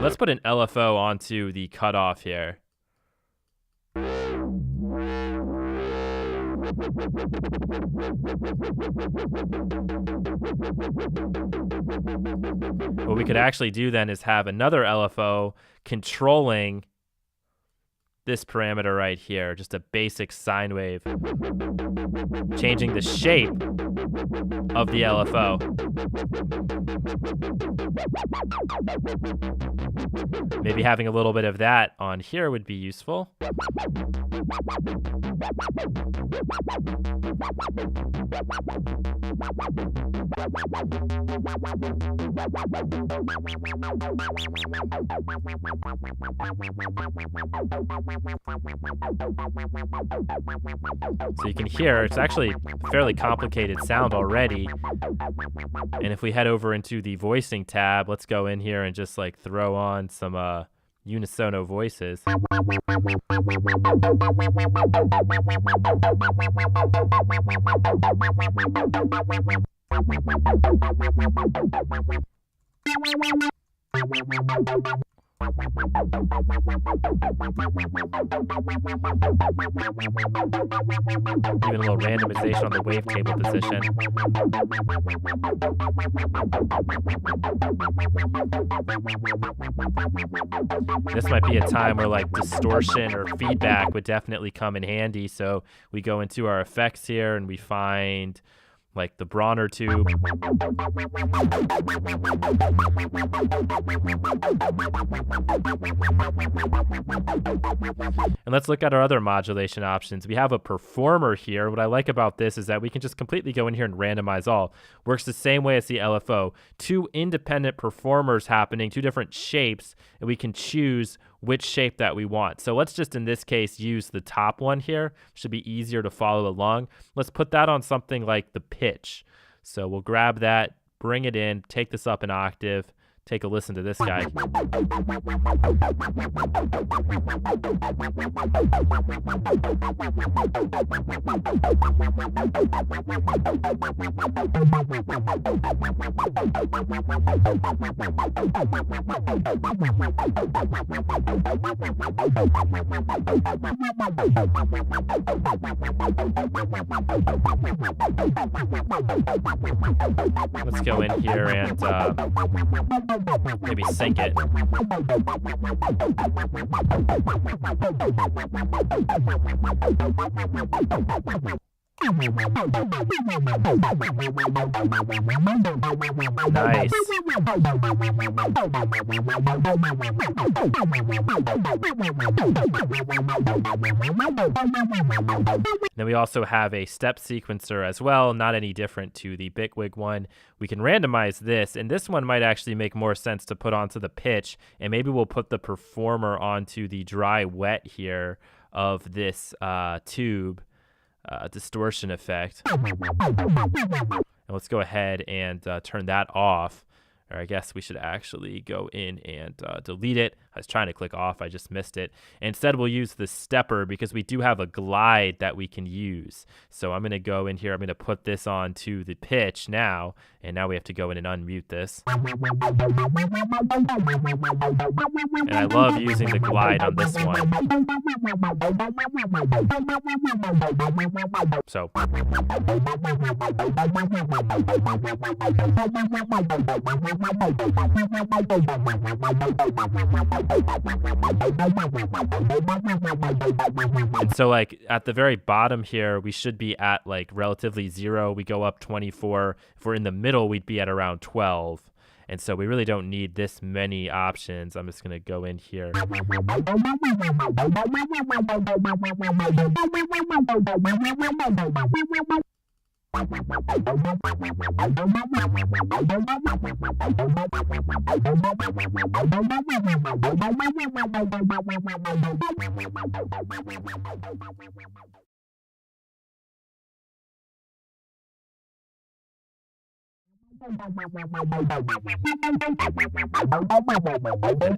Let's put an LFO onto the cutoff here. What we could actually do then is have another LFO controlling this parameter right here, just a basic sine wave, changing the shape of the LFO. Maybe having a little bit of that on here would be useful. So you can hear it's actually a fairly complicated sound already. And if we head over into the voicing tab, let's go in here and just like throw on some unisono voices. Even a little randomization on the wavetable position. This might be a time where like distortion or feedback would definitely come in handy. So we go into our effects here and we find like the Bronner tube. And let's look at our other modulation options. We have a performer here. What I like about this is that we can just completely go in here and randomize all. Works the same way as the LFO. Two independent performers happening, two different shapes, and we can choose which shape that we want. So let's just in this case use the top one here. Should be easier to follow along. Let's put that on something like the pitch. So we'll grab that, bring it in, take this up an octave, take a listen to this guy. Let's go in here and maybe sync it. Nice. Then we also have a step sequencer as well, not any different to the Bitwig one. We can randomize this, and this one might actually make more sense to put onto the pitch, and maybe we'll put the performer onto the dry wet here of this tube. Distortion effect. And let's go ahead and turn that off. Or I guess we should actually go in and delete it. I was trying to click off, I just missed it. Instead, we'll use the stepper because we do have a glide that we can use. So I'm going to go in here, I'm going to put this onto the pitch now, and now we have to go in and unmute this. And I love using the glide on this one. So. And so like at the very bottom here, we should be at like relatively 0. We go up 24. If we're in the middle, we'd be at around 12. And so we really don't need this many options. I'm just going to go in here. And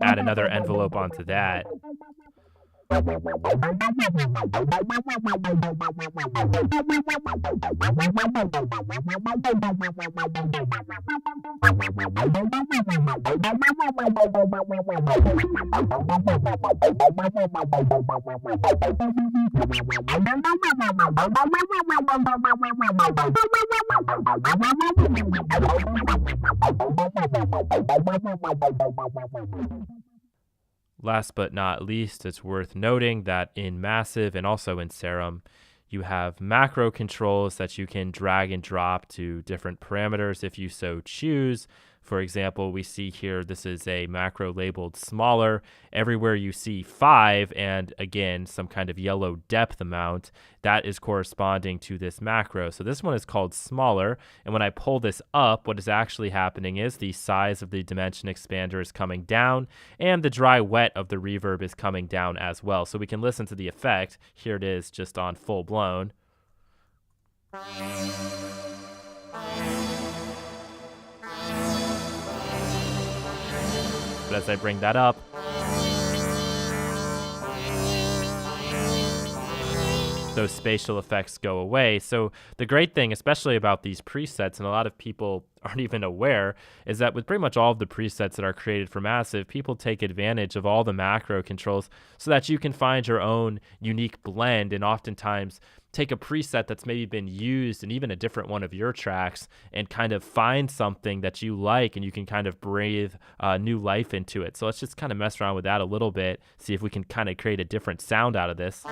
add another envelope onto that. Last but not least, it's worth noting that in Massive and also in Serum, you have macro controls that you can drag and drop to different parameters if you so choose. For example, we see here, this is a macro labeled smaller. Everywhere you see 5 and again, some kind of yellow depth amount, that is corresponding to this macro. So this one is called smaller. And when I pull this up, what is actually happening is the size of the dimension expander is coming down and the dry wet of the reverb is coming down as well. So we can listen to the effect. Here it is just on full blown. But as I bring that up, those spatial effects go away. So the great thing, especially about these presets, and a lot of people aren't even aware, is that with pretty much all of the presets that are created for Massive, people take advantage of all the macro controls so that you can find your own unique blend, and oftentimes take a preset that's maybe been used in even a different one of your tracks and kind of find something that you like, and you can kind of breathe new life into it. So let's just kind of mess around with that a little bit, see if we can kind of create a different sound out of this.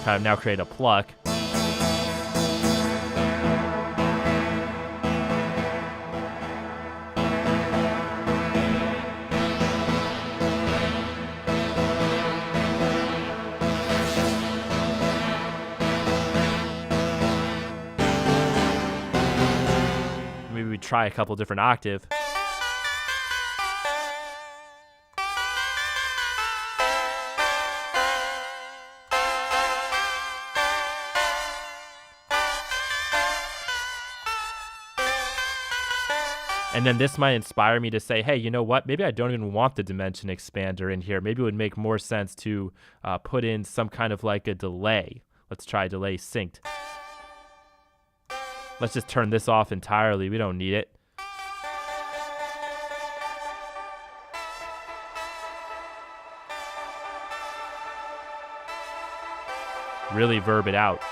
Kind of now create a pluck. Maybe we try a couple different octave. And then this might inspire me to say, hey, you know what? Maybe I don't even want the dimension expander in here. Maybe it would make more sense to put in some kind of like a delay. Let's try delay synced. Let's just turn this off entirely. We don't need it. Really verb it out.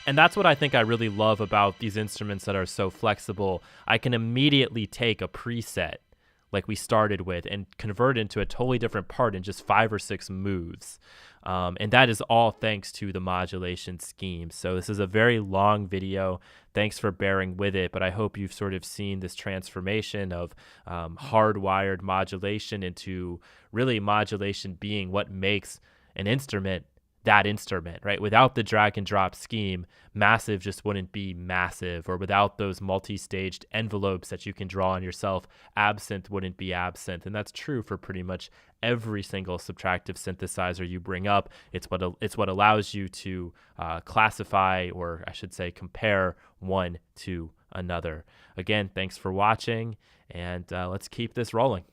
And that's what I think I really love about these instruments that are so flexible. I can immediately take a preset like we started with and convert it into a totally different part in just 5 or 6 moves. And that is all thanks to the modulation scheme. So this is a very long video. Thanks for bearing with it, but I hope you've sort of seen this transformation of hardwired modulation into really modulation being what makes an instrument that instrument, right? Without the drag and drop scheme, Massive just wouldn't be Massive, or without those multi-staged envelopes that you can draw on yourself, Absynth wouldn't be Absynth. And that's true for pretty much every single subtractive synthesizer you bring up. It's what allows you to classify, or I should say compare one to another. Again, thanks for watching, and let's keep this rolling.